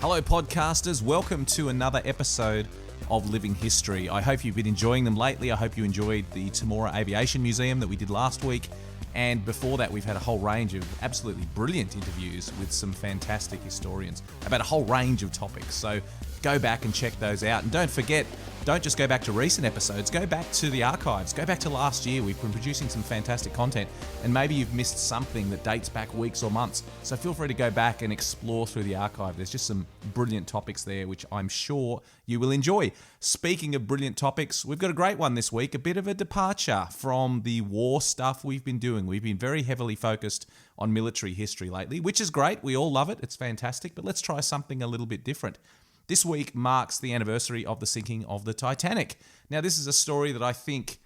Hello, podcasters. Welcome to another episode of Living History. I hope you've been enjoying them lately. I hope you enjoyed the Temora Aviation Museum that we did last week. And before that, we've had a whole range of absolutely brilliant interviews with some fantastic historians about a whole range of topics. So go back and check those out. And don't forget, don't just go back to recent episodes, go back to the archives, go back to last year. We've been producing some fantastic content, and maybe you've missed something that dates back weeks or months. So feel free to go back and explore through the archive. There's just some brilliant topics there, which I'm sure you will enjoy. Speaking of brilliant topics, we've got a great one this week, a bit of a departure from the war stuff we've been doing. We've been very heavily focused on military history lately, which is great. We all love it. It's fantastic, but let's try something a little bit different. This week marks the anniversary of the sinking of the Titanic. Now, this is a story that I think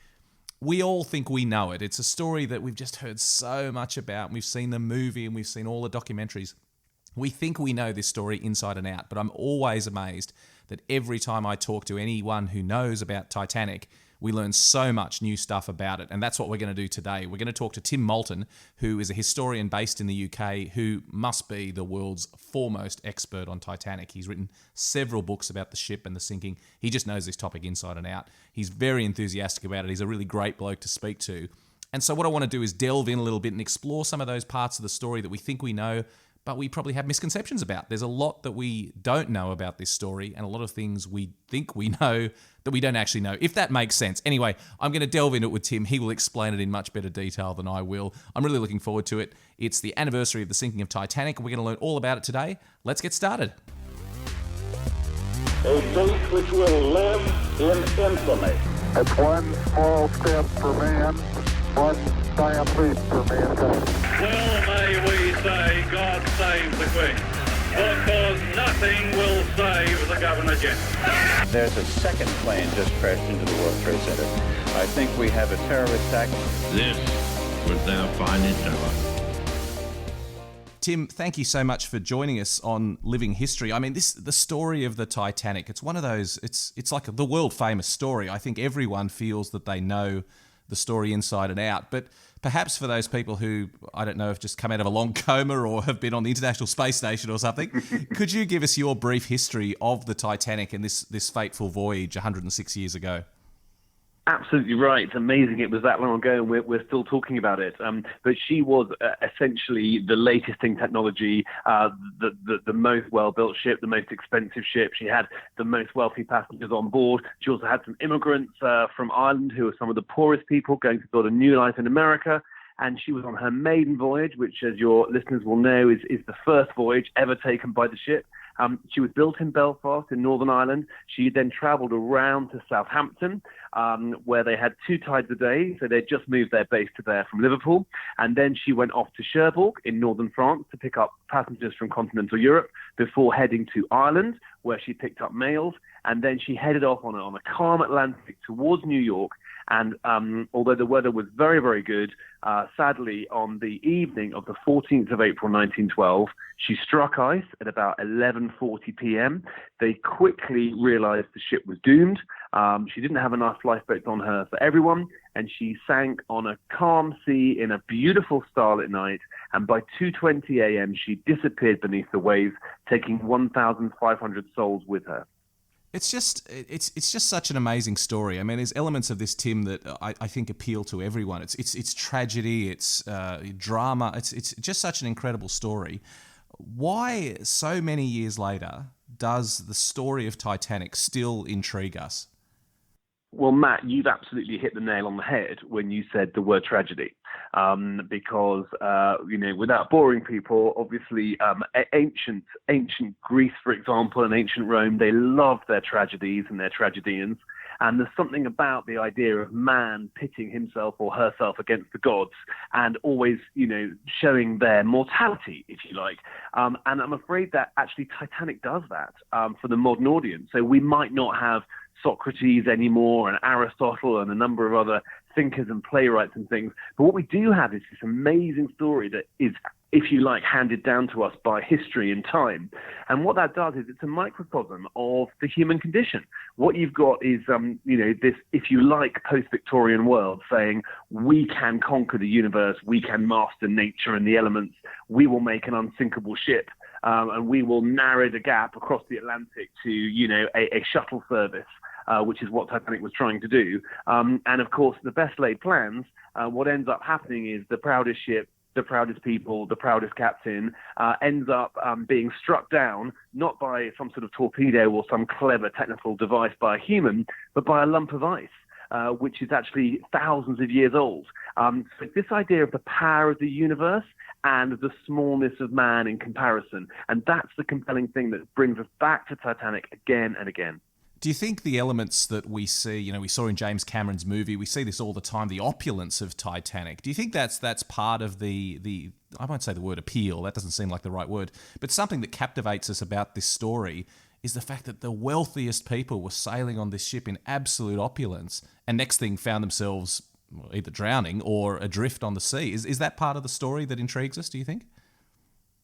we all think we know it. It's a story that we've just heard so much about. We've seen the movie and we've seen all the documentaries. We think we know this story inside and out, but I'm always amazed that every time I talk to anyone who knows about Titanic, we learn so much new stuff about it, and that's what we're going to do today. We're going to talk to Tim Maltin, who is a historian based in the UK, who must be the world's foremost expert on Titanic. He's written several books about the ship and the sinking. He just knows this topic inside and out. He's very enthusiastic about it. He's a really great bloke to speak to. And so what I want to do is delve in a little bit and explore some of those parts of the story that we think we know, but we probably have misconceptions about. There's a lot that we don't know about this story, and a lot of things we think we know that we don't actually know, if that makes sense. Anyway, I'm going to delve into it with Tim. He will explain it in much better detail than I will. I'm really looking forward to it. It's the anniversary of the sinking of Titanic, and we're going to learn all about it today. Let's get started. A date which will live in infamy. It's one small step for man, one giant leap for mankind. Well may we say, God save the Queen, because nothing will save the Governor-General. There's a second plane just crashed into the World Trade Center. I think we have a terrorist attack. This was their finest hour. Tim, thank you so much for joining us on Living History. I mean, the story of the Titanic, it's one of those, it's like the world famous story. I think everyone feels that they know the story inside and out, but perhaps for those people who, I don't know, have just come out of a long coma or have been on the International Space Station or something, could you give us your brief history of the Titanic and this fateful voyage 106 years ago? Absolutely right. It's amazing it was that long ago and we're still talking about it. But she was essentially the latest in technology, the most well-built ship, the most expensive ship. She had the most wealthy passengers on board. She also had some immigrants from Ireland who were some of the poorest people going to build a new life in America. And she was on her maiden voyage, which, as your listeners will know, is the first voyage ever taken by the ship. She was built in Belfast in Northern Ireland. She then travelled around to Southampton, where they had 2 tides a day. So they just moved their base to there from Liverpool. And then she went off to Cherbourg in northern France to pick up passengers from continental Europe before heading to Ireland, where she picked up males. And then she headed off on a calm Atlantic towards New York. And although the weather was very, very good, sadly, on the evening of the 14th of April, 1912, she struck ice at about 11:40 p.m. They quickly realized the ship was doomed. She didn't have enough lifeboats on her for everyone, and she sank on a calm sea in a beautiful starlit night. And by 2:20 a.m., she disappeared beneath the waves, taking 1,500 souls with her. It's just such an amazing story. I mean, there's elements of this, Tim, that I think appeal to everyone. It's tragedy, it's drama. It's just such an incredible story. Why, so many years later, does the story of Titanic still intrigue us? Well, Matt, you've absolutely hit the nail on the head when you said the word tragedy. Because, without boring people, obviously ancient Greece, for example, and ancient Rome, they loved their tragedies and their tragedians. And there's something about the idea of man pitting himself or herself against the gods and always, showing their mortality, if you like. And I'm afraid that actually Titanic does that for the modern audience. So we might not have Socrates anymore and Aristotle and a number of other thinkers and playwrights and things. But what we do have is this amazing story that is, if you like, handed down to us by history and time. And what that does is it's a microcosm of the human condition. What you've got is, this, if you like, post-Victorian world saying, we can conquer the universe, we can master nature and the elements, we will make an unsinkable ship. and we will narrow the gap across the Atlantic to, a shuttle service. Which is what Titanic was trying to do. And of course, the best laid plans, what ends up happening is the proudest ship, the proudest people, the proudest captain ends up being struck down, not by some sort of torpedo or some clever technical device by a human, but by a lump of ice. Which is actually thousands of years old. So this idea of the power of the universe and the smallness of man in comparison. And that's the compelling thing that brings us back to Titanic again and again. Do you think the elements that we see, we saw in James Cameron's movie, we see this all the time, the opulence of Titanic. Do you think that's part of the I won't say the word appeal, that doesn't seem like the right word, but something that captivates us about this story is the fact that the wealthiest people were sailing on this ship in absolute opulence and next thing found themselves either drowning or adrift on the sea. Is that part of the story that intrigues us, do you think?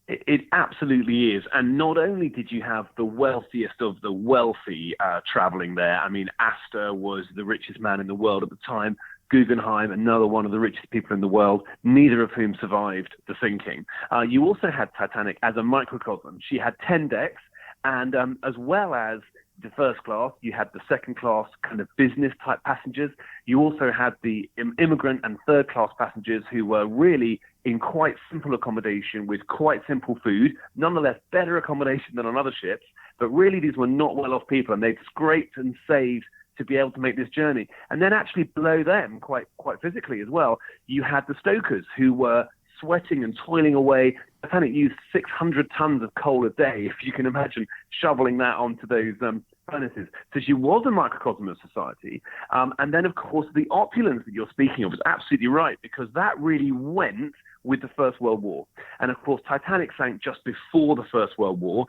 It absolutely is. And not only did you have the wealthiest of the wealthy traveling there, I mean, Astor was the richest man in the world at the time, Guggenheim, another one of the richest people in the world, neither of whom survived the sinking. You also had Titanic as a microcosm. She had 10 decks, and as well as the first class, you had the second class kind of business type passengers. You also had the immigrant and third class passengers who were really in quite simple accommodation with quite simple food, nonetheless better accommodation than on other ships. But really these were not well off people, and they'd scraped and saved to be able to make this journey. And then actually below them, quite physically as well, you had the stokers who were sweating and toiling away. Titanic used 600 tons of coal a day, if you can imagine shoveling that onto those furnaces. So she was a microcosm of society. And then, of course, the opulence that you're speaking of is absolutely right, because that really went with the First World War. And, of course, Titanic sank just before the First World War.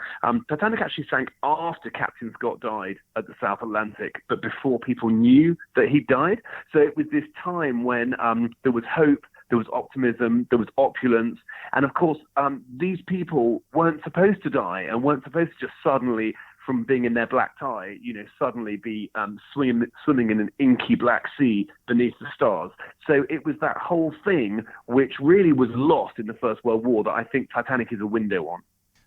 Titanic actually sank after Captain Scott died at the South Atlantic, but before people knew that he died. So it was this time when there was hope, there was optimism, there was opulence. And of course, these people weren't supposed to die and weren't supposed to just suddenly, from being in their black tie, suddenly be swimming in an inky black sea beneath the stars. So it was that whole thing which really was lost in the First World War that I think Titanic is a window on.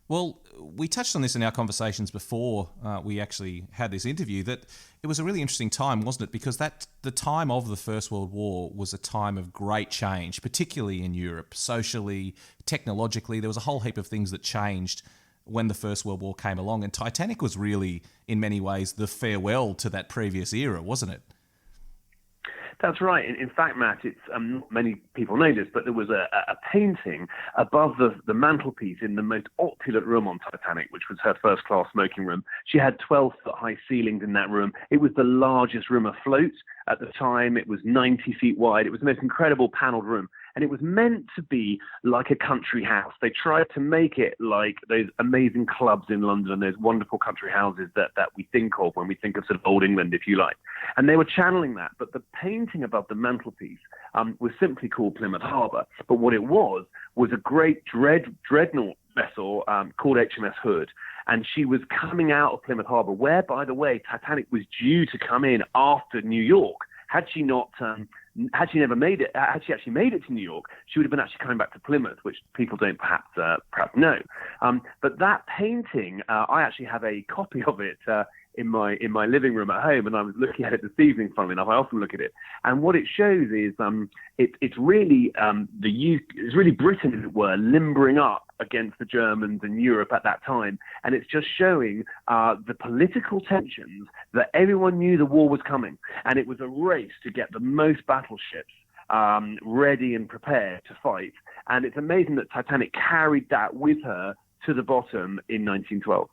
Well, we touched on this in our conversations before we actually had this interview, that it was a really interesting time, wasn't it? Because the time of the First World War was a time of great change, particularly in Europe, socially, technologically. There was a whole heap of things that changed when the First World War came along. And Titanic was really, in many ways, the farewell to that previous era, wasn't it? That's right. In fact, Matt, it's many people know this, but there was a painting above the mantelpiece in the most opulent room on Titanic, which was her first-class smoking room. She had 12-foot-high ceilings in that room. It was the largest room afloat at the time. It was 90 feet wide. It was the most incredible panelled room. And it was meant to be like a country house. They tried to make it like those amazing clubs in London and those wonderful country houses that we think of when we think of sort of old England, if you like. And they were channeling that. But the painting above the mantelpiece was simply called Plymouth Harbour. But what it was a great dreadnought vessel called HMS Hood. And she was coming out of Plymouth Harbour, where, by the way, Titanic was due to come in after New York. Had she actually made it to New York, she would have been actually coming back to Plymouth, which people don't perhaps know. But that painting, I actually have a copy of it in my living room at home, and I was looking at it this evening. Funnily enough, I often look at it, and what it shows is it's really Britain, as it were, limbering up against the Germans and Europe at that time, and it's just showing the political tensions that everyone knew the war was coming, and it was a race to get the most battleships ready and prepared to fight. And it's amazing that Titanic carried that with her to the bottom in 1912.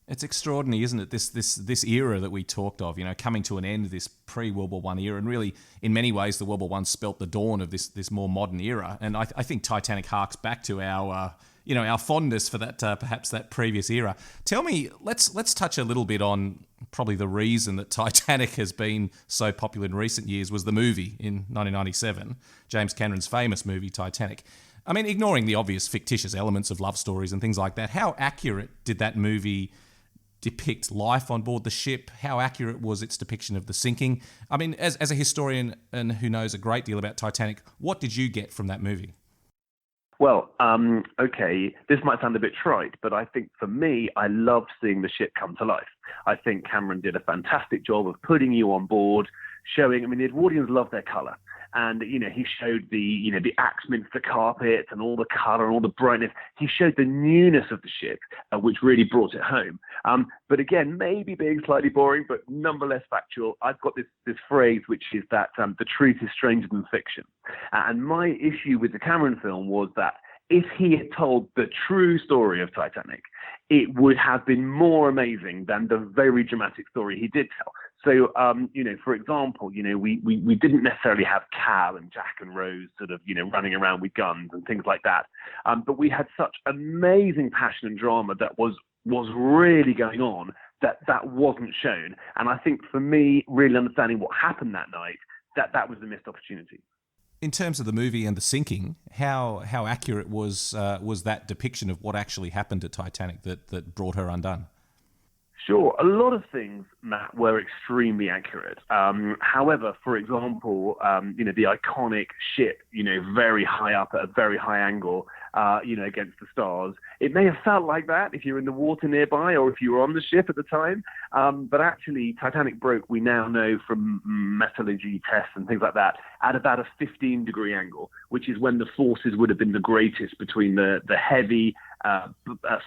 It's extraordinary, isn't it? This era that we talked of, coming to an end, this pre-World War I era, and really, in many ways, the World War I spelt the dawn of this more modern era. And I think Titanic harks back to our fondness for that, perhaps that previous era. Tell me, let's touch a little bit on probably the reason that Titanic has been so popular in recent years was the movie in 1997, James Cameron's famous movie Titanic. I mean, ignoring the obvious fictitious elements of love stories and things like that, how accurate did that movie depict life on board the ship? How accurate was its depiction of the sinking? I mean, as a historian and who knows a great deal about Titanic, what did you get from that movie? Well, okay, this might sound a bit trite, but I think for me, I loved seeing the ship come to life. I think Cameron did a fantastic job of putting you on board, showing, I mean, the Edwardians love their colour. And, he showed the Axminster carpet and all the colour and all the brightness. He showed the newness of the ship, which really brought it home. But again, maybe being slightly boring, but nonetheless factual. I've got this phrase, which is that the truth is stranger than fiction. And my issue with the Cameron film was that if he had told the true story of Titanic, it would have been more amazing than the very dramatic story he did tell. So, for example, we didn't necessarily have Cal and Jack and Rose sort of, running around with guns and things like that. But we had such amazing passion and drama that was really going on that wasn't shown. And I think for me, really understanding what happened that night, that was a missed opportunity. In terms of the movie and the sinking, how accurate was that depiction of what actually happened at Titanic that brought her undone? Sure. A lot of things, Matt, were extremely accurate. However, for example, the iconic ship, very high up at a very high angle, against the stars. It may have felt like that if you're in the water nearby or if you were on the ship at the time. But actually, Titanic broke, we now know from metallurgy tests and things like that, at about a 15-degree angle, which is when the forces would have been the greatest between the heavy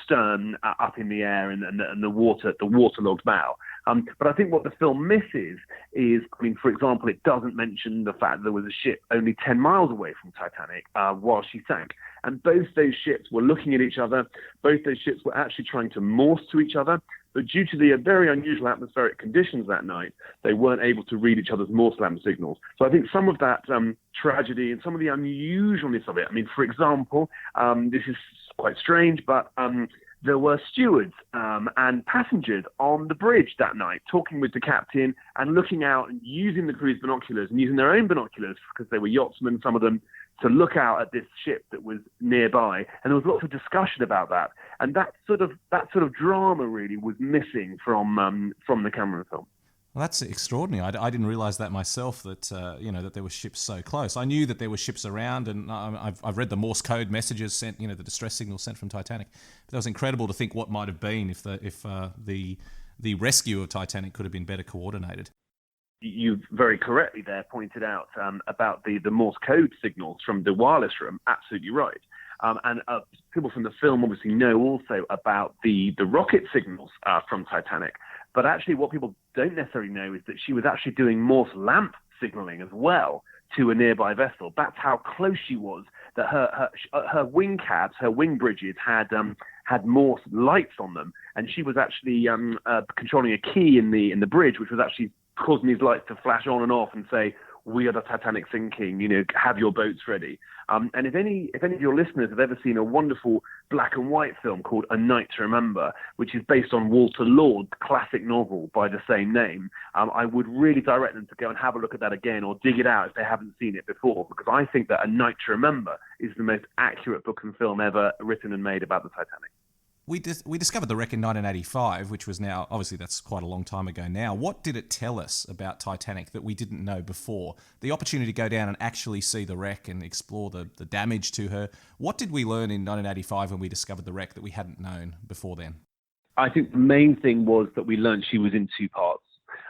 stern up in the air and the waterlogged bow. But I think what the film misses is, for example, it doesn't mention the fact that there was a ship only 10 miles away from Titanic while she sank. And both those ships were looking at each other. Both those ships were actually trying to Morse to each other. But due to the very unusual atmospheric conditions that night, they weren't able to read each other's Morse lamp signals. So I think some of that tragedy and some of the unusualness of it, for example, this is quite strange, but there were stewards and passengers on the bridge that night talking with the captain and looking out and using the crew's binoculars and using their own binoculars, because they were yachtsmen, some of them, to look out at this ship that was nearby. And there was lots of discussion about that. And that sort of drama really was missing from the Cameron film. Well, that's extraordinary. I didn't realise that myself, that that there were ships so close. I knew that there were ships around, and I've read the Morse code messages sent, the distress signals sent from Titanic. But that was incredible to think what might have been if the rescue of Titanic could have been better coordinated. You very correctly there pointed out about the Morse code signals from the wireless room. Absolutely right. And people from the film obviously know also about the rocket signals from Titanic. But actually what people don't necessarily know is that she was actually doing Morse lamp signaling as well to a nearby vessel. That's how close she was, that her wing cabs, her wing bridges had Morse lights on them. And she was actually controlling a key in the bridge, which was actually causing these lights to flash on and off and say, "We are the Titanic sinking, have your boats ready." And if any of your listeners have ever seen a wonderful black and white film called A Night to Remember, which is based on Walter Lord's classic novel by the same name, I would really direct them to go and have a look at that again or dig it out if they haven't seen it before, because I think that A Night to Remember is the most accurate book and film ever written and made about the Titanic. We discovered the wreck in 1985, which was now, obviously that's quite a long time ago now. What did it tell us about Titanic that we didn't know before? The opportunity to go down and actually see the wreck and explore the damage to her. What did we learn in 1985 when we discovered the wreck that we hadn't known before then? I think the main thing was that we learned she was in two parts.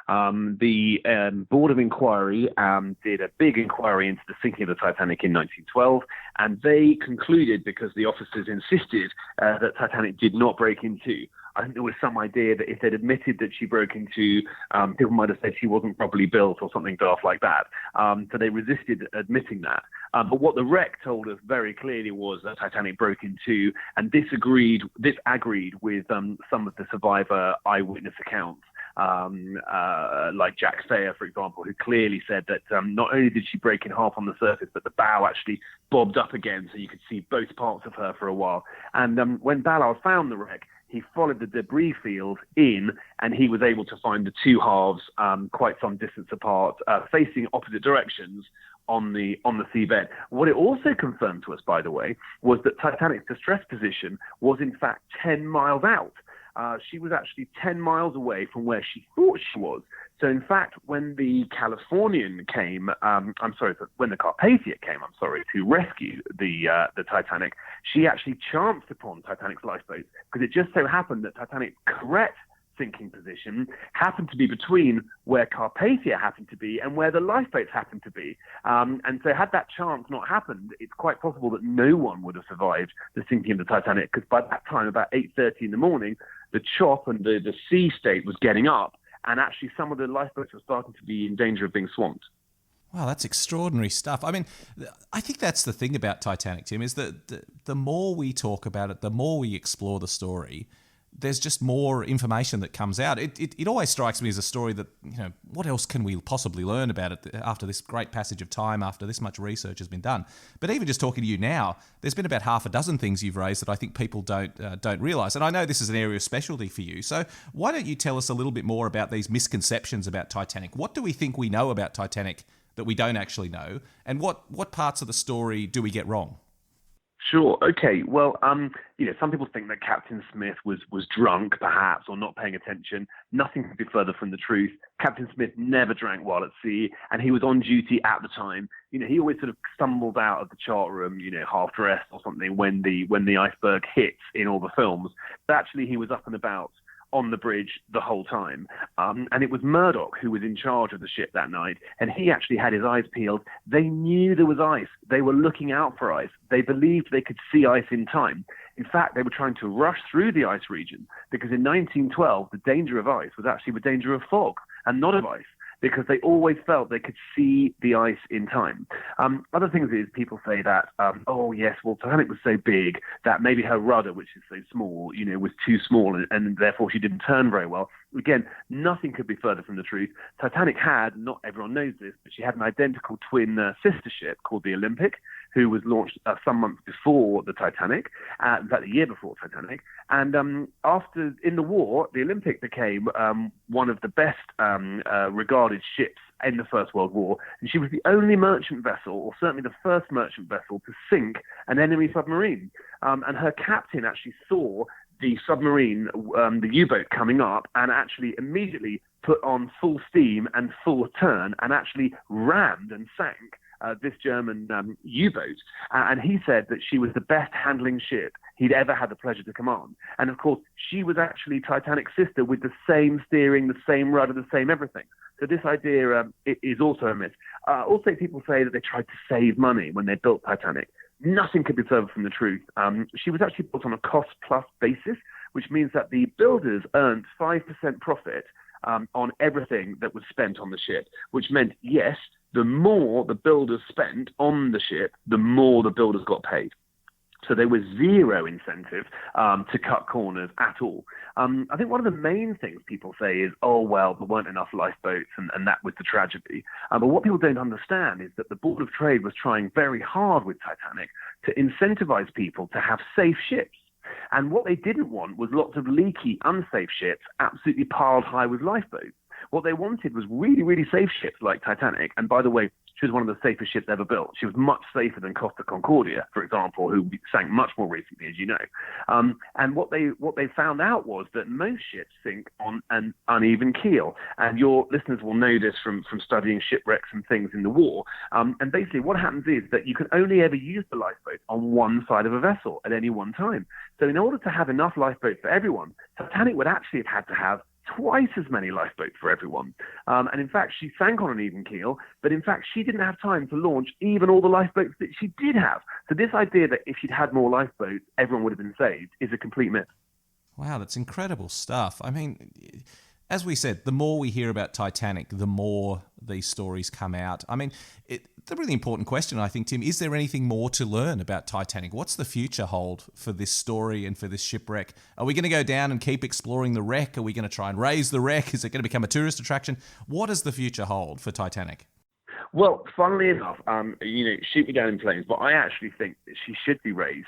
The Board of Inquiry did a big inquiry into the sinking of the Titanic in 1912, and they concluded, because the officers insisted that Titanic did not break in two. I think there was some idea that if they'd admitted that she broke in two, people might have said she wasn't properly built or something daft like that. So they resisted admitting that. But what the wreck told us very clearly was that Titanic broke in two, and this agreed with some of the survivor eyewitness accounts. Like Jack Sayer, for example, who clearly said that not only did she break in half on the surface, but the bow actually bobbed up again, so you could see both parts of her for a while. And when Ballard found the wreck, he followed the debris field in, and he was able to find the two halves quite some distance apart, facing opposite directions on the seabed. What it also confirmed to us, by the way, was that Titanic's distress position was in fact 10 miles out. she was actually 10 miles away from where she thought she was. So, in fact, when the Californian came, when the Carpathia came, to rescue the Titanic, she actually chanced upon Titanic's lifeboats because it just so happened that Titanic's correct sinking position happened to be between where Carpathia happened to be and where the lifeboats happened to be. And so had that chance not happened, it's quite possible that no one would have survived the sinking of the Titanic, because by that time, about 8:30 in the morning, the chop and the sea state was getting up, and actually some of the lifeboats were starting to be in danger of being swamped. Wow, that's extraordinary stuff. I mean, I think that's the thing about Titanic, Tim, is that the more we talk about it, the more we explore the story, there's just more information that comes out. It always strikes me as a story that, what else can we possibly learn about it after this great passage of time, after this much research has been done? But even just talking to you now, there's been about half a dozen things you've raised that I think people don't realise. And I know this is an area of specialty for you. So why don't you tell us a little bit more about these misconceptions about Titanic? What do we think we know about Titanic that we don't actually know? And what parts of the story do we get wrong? Sure. Okay. Well, some people think that Captain Smith was drunk, perhaps, or not paying attention. Nothing could be further from the truth. Captain Smith never drank while at sea, and he was on duty at the time. He always sort of stumbled out of the chart room, half dressed or something when the iceberg hits in all the films. But actually, he was up and about on the bridge the whole time. And it was Murdoch who was in charge of the ship that night, and he actually had his eyes peeled. They knew there was ice. They were looking out for ice. They believed they could see ice in time. In fact, they were trying to rush through the ice region, because in 1912, the danger of ice was actually the danger of fog and not of ice, because they always felt they could see the ice in time. Other things is people say that, Titanic was so big that maybe her rudder, which is so small, was too small, and therefore she didn't turn very well. Again, nothing could be further from the truth. Titanic had, not everyone knows this, but she had an identical twin sister ship called the Olympic, who was launched some months before the Titanic, in fact, a year before Titanic. And after, in the war, the Olympic became one of the best regarded ships in the First World War. And she was the only merchant vessel, or certainly the first merchant vessel, to sink an enemy submarine. And her captain actually saw the submarine, the U-boat coming up, and actually immediately put on full steam and full turn and actually rammed and sank this German U-boat. And he said that she was the best handling ship he'd ever had the pleasure to command. And of course, she was actually Titanic's sister, with the same steering, the same rudder, the same everything. So this idea is also a myth. Also, people say that they tried to save money when they built Titanic. Nothing could be further from the truth. She was actually built on a cost-plus basis, which means that the builders earned 5% profit on everything that was spent on the ship, which meant, yes, the more the builders spent on the ship, the more the builders got paid. So there was zero incentive to cut corners at all. I think one of the main things people say is, there weren't enough lifeboats, and that was the tragedy. But what people don't understand is that the Board of Trade was trying very hard with Titanic to incentivize people to have safe ships. And what they didn't want was lots of leaky, unsafe ships absolutely piled high with lifeboats. What they wanted was really, really safe ships like Titanic. And by the way, she was one of the safest ships ever built. She was much safer than Costa Concordia, for example, who sank much more recently, as you know. And what they found out was that most ships sink on an uneven keel. And your listeners will know this from studying shipwrecks and things in the war. And basically what happens is that you can only ever use the lifeboat on one side of a vessel at any one time. So in order to have enough lifeboats for everyone, Titanic would actually have had to have twice as many lifeboats for everyone. And in fact, she sank on an even keel, but in fact, she didn't have time to launch even all the lifeboats that she did have. So this idea that if she'd had more lifeboats, everyone would have been saved is a complete myth. Wow, that's incredible stuff. I mean, as we said, the more we hear about Titanic, the more these stories come out. I mean, the really important question, I think, Tim, is there anything more to learn about Titanic? What's the future hold for this story and for this shipwreck? Are we going to go down and keep exploring the wreck? Are we going to try and raise the wreck? Is it going to become a tourist attraction? What does the future hold for Titanic? Well, funnily enough, shoot me down in flames, but I actually think that she should be raised.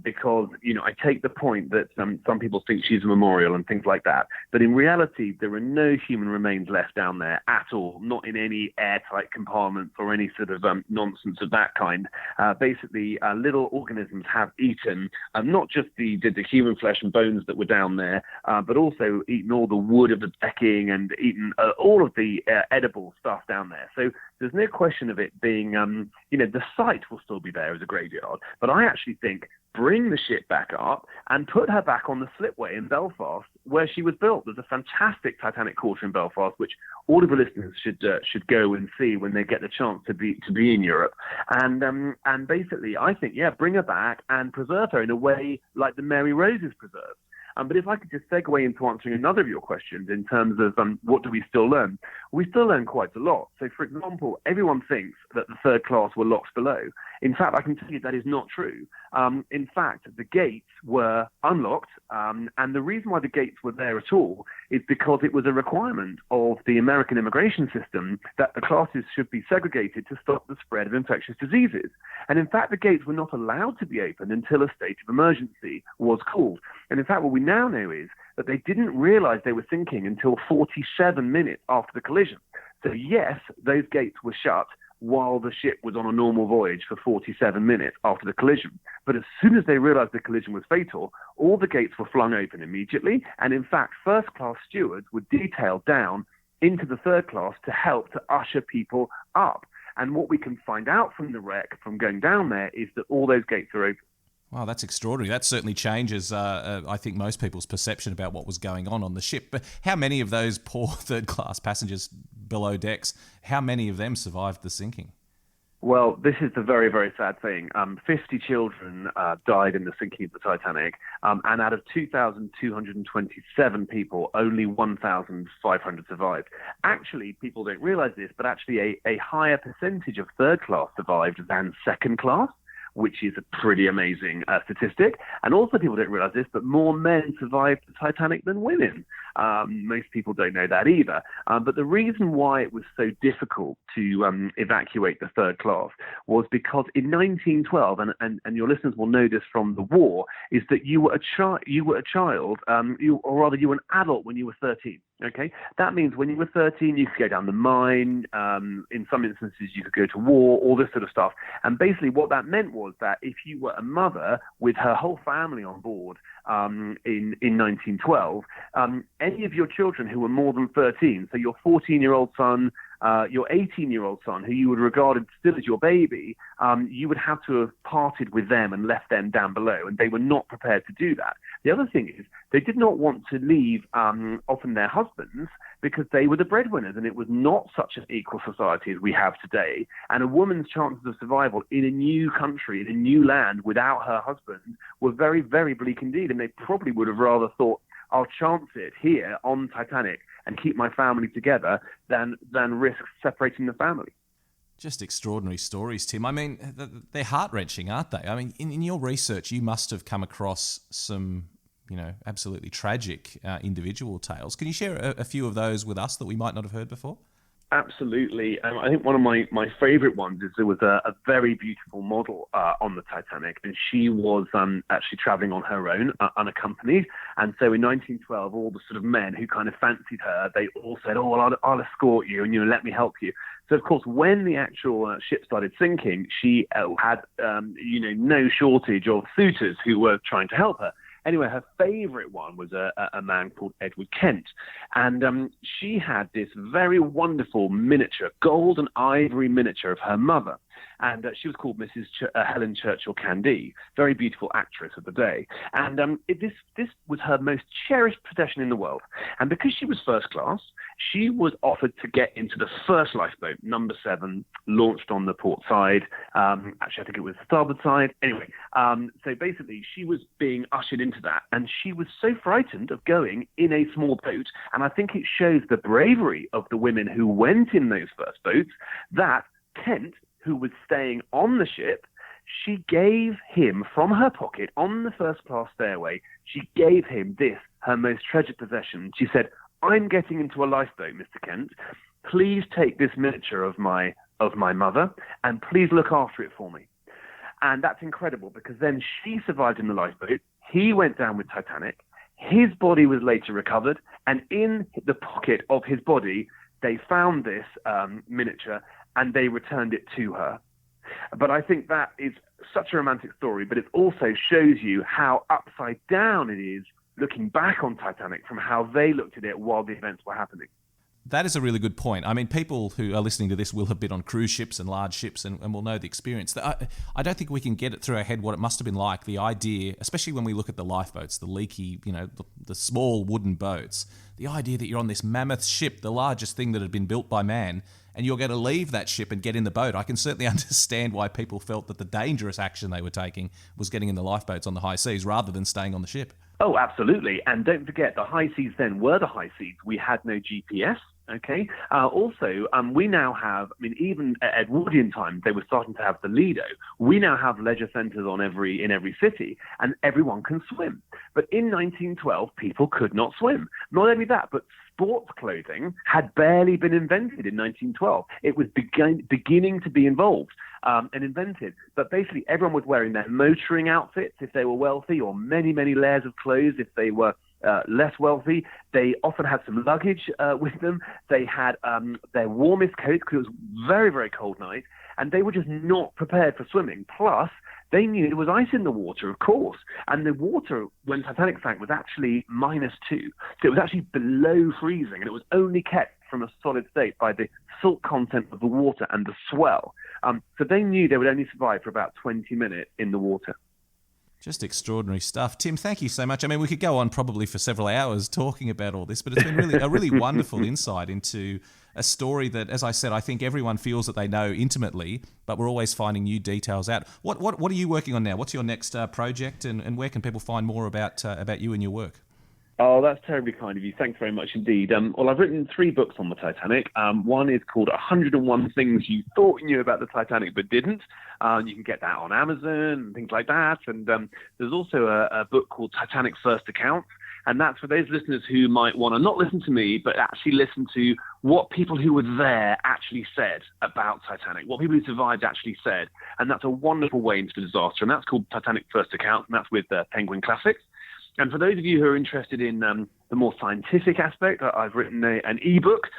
because, I take the point that some people think she's a memorial and things like that. But in reality, there are no human remains left down there at all, not in any airtight compartments or any sort of nonsense of that kind. Basically, little organisms have eaten not just the human flesh and bones that were down there, but also eaten all the wood of the decking and eaten all of the edible stuff down there. So there's no question of it being, the site will still be there as a graveyard. But I actually think bring the ship back up and put her back on the slipway in Belfast where she was built. There's a fantastic Titanic quarter in Belfast, which all of the listeners should go and see when they get the chance to be in Europe. And basically, I think, bring her back and preserve her in a way like the Mary Rose is preserved. But if I could just segue into answering another of your questions in terms of what do we still learn? We still learn quite a lot. So, for example, everyone thinks that the third class were locked below. In fact, I can tell you that is not true. In fact, the gates were unlocked, and the reason why the gates were there at all is because it was a requirement of the American immigration system that the classes should be segregated to stop the spread of infectious diseases. And in fact, the gates were not allowed to be opened until a state of emergency was called. And in fact, what we now know is that they didn't realize they were sinking until 47 minutes after the collision. So yes, those gates were shut while the ship was on a normal voyage for 47 minutes after the collision. But as soon as they realized the collision was fatal, all the gates were flung open immediately. And in fact, first-class stewards were detailed down into the third class to help to usher people up. And what we can find out from the wreck, from going down there, is that all those gates are open. Wow, that's extraordinary. That certainly changes, I think, most people's perception about what was going on the ship. But how many of those poor third-class passengers below decks, how many of them survived the sinking? Well, this is the very, very sad thing. 50 children died in the sinking of the Titanic, and out of 2,227 people, only 1,500 survived. Actually, people don't realize this, but actually a higher percentage of third class survived than second class, which is a pretty amazing statistic. And also people don't realize this, but more men survived the Titanic than women. Most people don't know that either. But the reason why it was so difficult to evacuate the third class was because in 1912, and your listeners will know this from the war, is that you were a child, you were an adult when you were 13. Okay, that means when you were 13, you could go down the mine. In some instances, you could go to war, all this sort of stuff. And basically what that meant was that if you were a mother with her whole family on board in 1912, any of your children who were more than 13, so your 14-year-old son, your 18-year-old son, who you would regard still as your baby, you would have to have parted with them and left them down below, and they were not prepared to do that. The other thing is they did not want to leave often their husbands because they were the breadwinners, and it was not such an equal society as we have today. And a woman's chances of survival in a new country, in a new land, without her husband were very, very bleak indeed, and they probably would have rather thought, I'll chance it here on Titanic and keep my family together than risk separating the family. Just extraordinary stories, Tim. I mean, they're heart-wrenching, aren't they? I mean, in your research, you must have come across some, absolutely tragic individual tales. Can you share a few of those with us that we might not have heard before? Absolutely. I think one of my favorite ones is there was a very beautiful model on the Titanic, and she was actually traveling on her own, unaccompanied. And so in 1912, all the sort of men who kind of fancied her, they all said, oh, well, I'll escort you and, let me help you. So, of course, when the actual ship started sinking, she had, no shortage of suitors who were trying to help her. Anyway, her favorite one was a man called Edward Kent. And she had this very wonderful miniature, gold and ivory miniature of her mother. And she was called Mrs. Helen Churchill Candy, very beautiful actress of the day. And this was her most cherished possession in the world. And because she was first class, she was offered to get into the first lifeboat, number 7, launched on the port side. Actually, I think it was the starboard side. Anyway, so basically, she was being ushered into that. And she was so frightened of going in a small boat. And I think it shows the bravery of the women who went in those first boats that Kent, who was staying on the ship, she gave him from her pocket on the first class stairway, she gave him this, her most treasured possession. She said, I'm getting into a lifeboat, Mr. Kent. Please take this miniature of my mother and please look after it for me. And that's incredible because then she survived in the lifeboat. He went down with Titanic. His body was later recovered. And in the pocket of his body, they found this miniature and they returned it to her. But I think that is such a romantic story, but it also shows you how upside down it is looking back on Titanic from how they looked at it while the events were happening. That is a really good point. I mean, people who are listening to this will have been on cruise ships and large ships and will know the experience. I don't think we can get it through our head what it must have been like, the idea, especially when we look at the lifeboats, the leaky, the small wooden boats, the idea that you're on this mammoth ship, the largest thing that had been built by man, and you're going to leave that ship and get in the boat. I can certainly understand why people felt that the dangerous action they were taking was getting in the lifeboats on the high seas rather than staying on the ship. Oh, absolutely. And don't forget, the high seas then were the high seas. We had no GPS. Okay. Also, we now have, even at Edwardian times, they were starting to have the Lido. We now have leisure centres in every city, and everyone can swim. But in 1912, people could not swim. Not only that, but sports clothing had barely been invented in 1912. It was beginning to be involved and invented. But basically, everyone was wearing their motoring outfits if they were wealthy, or many, many layers of clothes if they were less wealthy. They often had some luggage with them. They had their warmest coats because it was very, very cold night, and they were just not prepared for swimming. Plus, they knew there was ice in the water, of course, and the water when Titanic sank was actually -2. So it was actually below freezing, and it was only kept from a solid state by the salt content of the water and the swell. So they knew they would only survive for about 20 minutes in the water. Just extraordinary stuff. Tim, thank you so much. I mean, we could go on probably for several hours talking about all this, but it's been really a really wonderful insight into a story that, as I said, I think everyone feels that they know intimately, but we're always finding new details out. What are you working on now? What's your next project, and where can people find more about you and your work? Oh, that's terribly kind of you. Thanks very much indeed. Well, I've written 3 books on the Titanic. One is called 101 Things You Thought You Knew About the Titanic But Didn't. You can get that on Amazon and things like that. And there's also a book called Titanic First Account. And that's for those listeners who might want to not listen to me, but actually listen to what people who were there actually said about Titanic, what people who survived actually said. And that's a wonderful way into the disaster. And that's called Titanic First Account, and that's with Penguin Classics. And for those of you who are interested in the more scientific aspect, I've written an ebook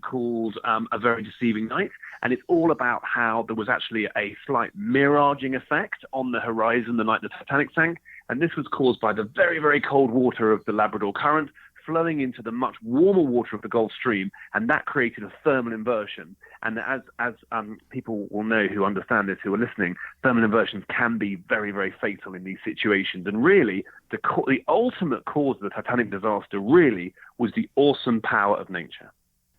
called A Very Deceiving Night, and it's all about how there was actually a slight miraging effect on the horizon the night the Titanic sank, and this was caused by the very, very cold water of the Labrador Current flowing into the much warmer water of the Gulf Stream, and that created a thermal inversion. And as people will know who understand this, who are listening, thermal inversions can be very, very fatal in these situations. And really, the ultimate cause of the Titanic disaster really was the awesome power of nature.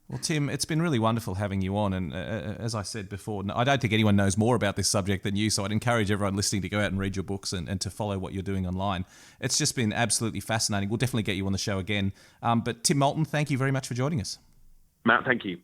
Well, Tim, it's been really wonderful having you on. And as I said before, I don't think anyone knows more about this subject than you, so I'd encourage everyone listening to go out and read your books and to follow what you're doing online. It's just been absolutely fascinating. We'll definitely get you on the show again. But Tim Maltin, thank you very much for joining us. Matt, thank you.